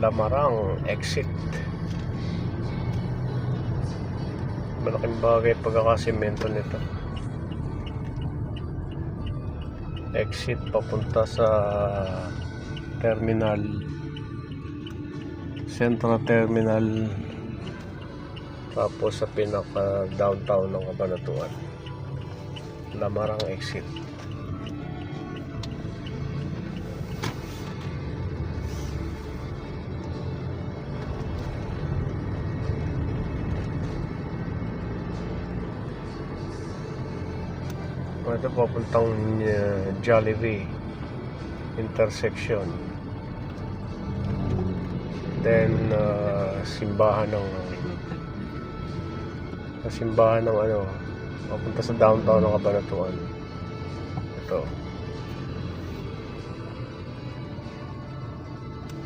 Lamarang exit. Malaking bagay pagkakasimento nito. Exit papunta sa terminal, Central Terminal, tapos sa pinaka downtown ng Cabanatuan. Lamarang exit. Ito papuntang Jollibee intersection, then simbahan ng ano, papunta sa downtown ng Cabanatuan. Ito